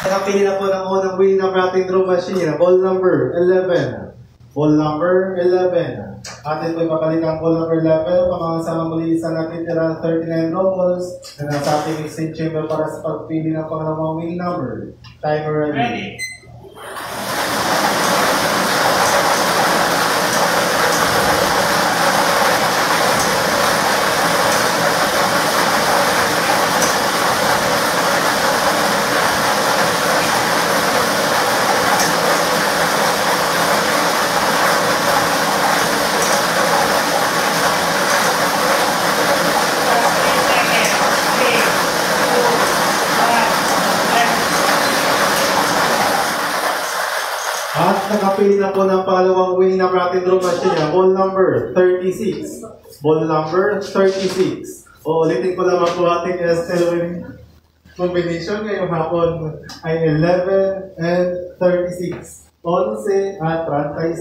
Nakapili na po ng unang winning number ating draw machine. Ball number 11. Ball number 11. Atin po ipapalit ang ball number 11. Pamamasama muli isa natin tira 39 draw balls na nasa ating exchange chamber para sa pagpili ng pangalawang winning number. Timer ready. At nakapili na po ng pangalawang winning number ating draw machine. Ball number 36. Ball number 36. Ulitin ko naman po ating SL winning combination ngayong hapon ay 11 and 36. 11 at 36.